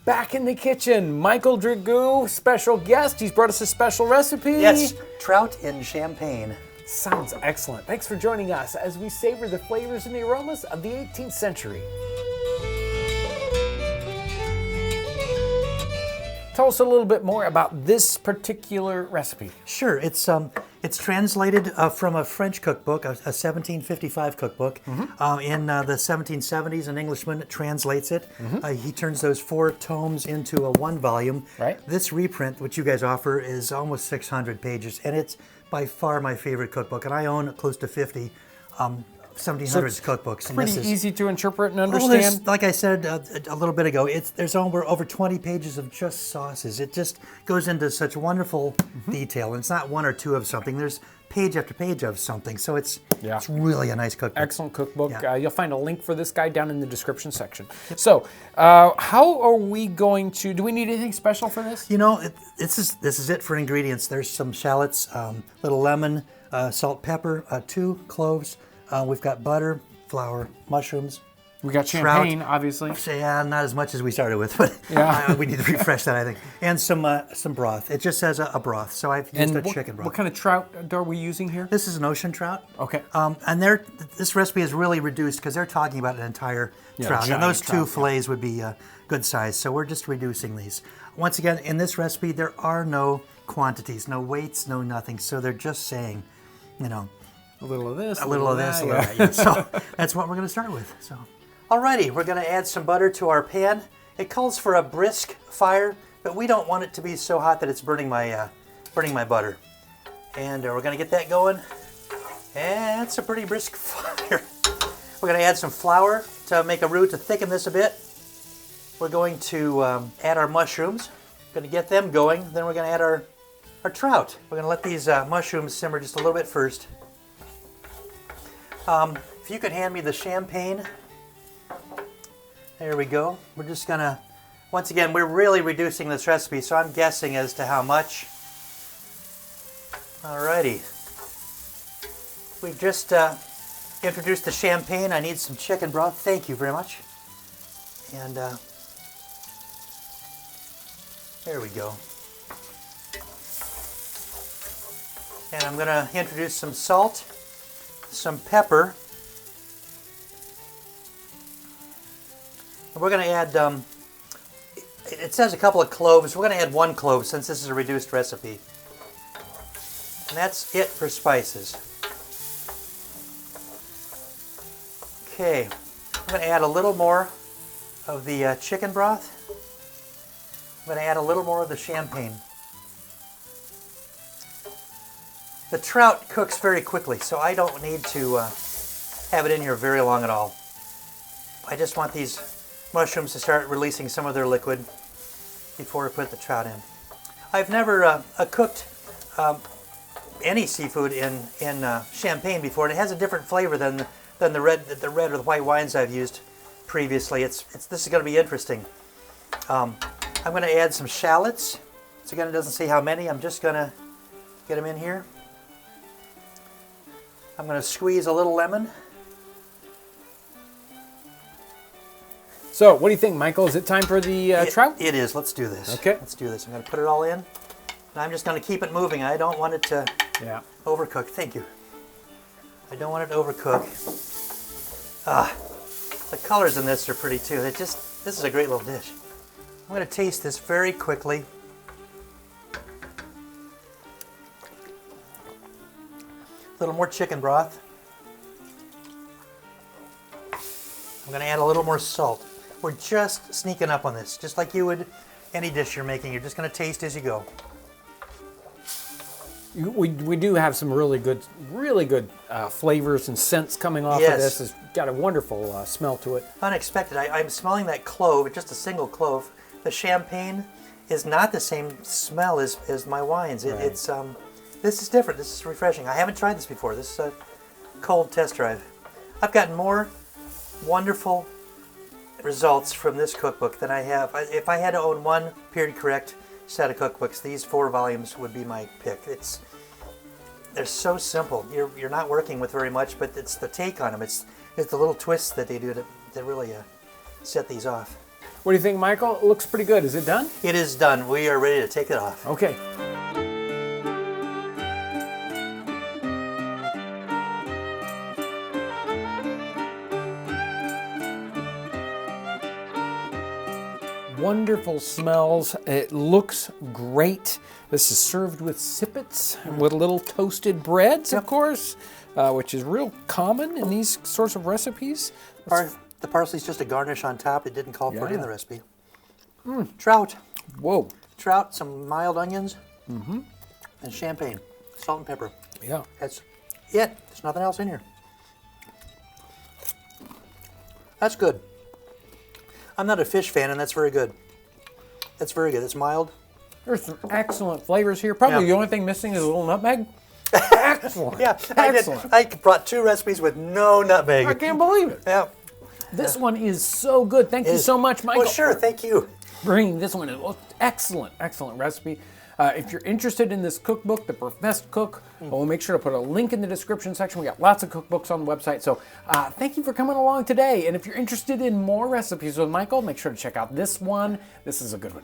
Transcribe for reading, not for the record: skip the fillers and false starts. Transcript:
Back in the kitchen, Michael Dragoo, special guest. He's brought us a special recipe. Yes, trout in champagne. Sounds excellent. Thanks for joining us as we savor the flavors and the aromas of the 18th century. Tell us a little bit more about this particular recipe. Sure, it's translated from a French cookbook, a 1755 cookbook. In the 1770s, an Englishman translates it. He turns those 4 tomes into a 1 volume. Right. This reprint, which you guys offer, is almost 600 pages, and it's by far my favorite cookbook. And I own close to 50 1700s cookbooks. And Pretty this is, easy to interpret and well, understand. like I said a little bit ago, there's over 20 pages of just sauces. It just goes into such wonderful detail. And it's not 1 or 2 of something. There's page after page of something. So it's really a nice cookbook. Excellent cookbook. Yeah. You'll find a link for this guy down in the description section. So, how are we going to? Do we need anything special for this? You know, this is it for ingredients. There's some shallots, little lemon, salt, pepper, 2 cloves. We've got butter, flour, mushrooms. We got champagne, trout. obviously. Yeah, not as much as we started with, but we need to refresh that, I think. And some broth. It just says a broth, so I've used a chicken broth. What kind of trout are we using here? This is an ocean trout. Okay. And this recipe is really reduced because they're talking about an entire trout. And those 2 fillets would be good size, so we're just reducing these. Once again, in this recipe, there are no quantities, no weights, no nothing. So they're just saying, you know, a little of this, a little of this, a little of that. So that's what we're going to start with. So, alrighty, we're going to add some butter to our pan. It calls for a brisk fire, but we don't want it to be so hot that it's burning my butter. And we're going to get that going. And it's a pretty brisk fire. We're going to add some flour to make a roux to thicken this a bit. We're going to add our mushrooms. Going to get them going. Then we're going to add our trout. We're going to let these mushrooms simmer just a little bit first. If you could hand me the champagne. There we go. We're just gonna, once again, we're really reducing this recipe, so I'm guessing as to how much. Alrighty. We've just introduced the champagne. I need some chicken broth. Thank you very much. And there we go. And I'm gonna introduce some salt, some pepper. We're going to add, it says a couple of cloves. We're going to add 1 clove since this is a reduced recipe. And that's it for spices. Okay, I'm going to add a little more of the chicken broth. I'm going to add a little more of the champagne. The trout cooks very quickly, so I don't need to have it in here very long at all. I just want these mushrooms to start releasing some of their liquid before I put the trout in. I've never cooked any seafood in champagne before, and it has a different flavor than the red or the white wines I've used previously. This is going to be interesting. I'm going to add some shallots. So again, it doesn't say how many. I'm just going to get them in here. I'm going to squeeze a little lemon. So, what do you think, Michael? Is it time for the trout? It is. Let's do this. Okay. Let's do this. I'm going to put it all in. And I'm just going to keep it moving. I don't want it to overcook. Thank you. I don't want it to overcook. The colors in this are pretty too. This is a great little dish. I'm going to taste this very quickly. A little more chicken broth. I'm going to add a little more salt. We're just sneaking up on this, just like you would any dish you're making. You're just going to taste as you go. We do have some really good flavors and scents coming off of this. It's got a wonderful smell to it. Unexpected. I'm smelling that clove, just a single clove. The champagne is not the same smell as my wines. Right. This is different. This is refreshing. I haven't tried this before. This is a cold test drive. I've gotten more wonderful results from this cookbook than I have. If I had to own one period correct set of cookbooks, these 4 volumes would be my pick. They're so simple. You're not working with very much, but it's the take on them. It's the little twists that they do to really set these off. What do you think, Michael? It looks pretty good. Is it done? It is done. We are ready to take it off. Okay. Wonderful smells. It looks great. This is served with sippets, with little toasted breads, of course, which is real common in these sorts of recipes. The parsley's just a garnish on top. It didn't call for it in the recipe. Mm. Trout. Whoa. Trout, some mild onions, and champagne, salt and pepper. Yeah. That's it. There's nothing else in here. That's good. I'm not a fish fan, and that's very good. That's very good. It's mild. There's some excellent flavors here. Probably the only thing missing is a little nutmeg. Excellent. Yeah, excellent. I brought 2 recipes with no nutmeg. I can't believe it. Yeah. This one is so good. Thank you so much, Michael. Well, sure. Thank you. Bringing this one in. Well, excellent, excellent recipe. If you're interested in this cookbook, The Professed Cook, we'll make sure to put a link in the description section. We got lots of cookbooks on the website. So thank you for coming along today. And if you're interested in more recipes with Michael, make sure to check out this one. This is a good one.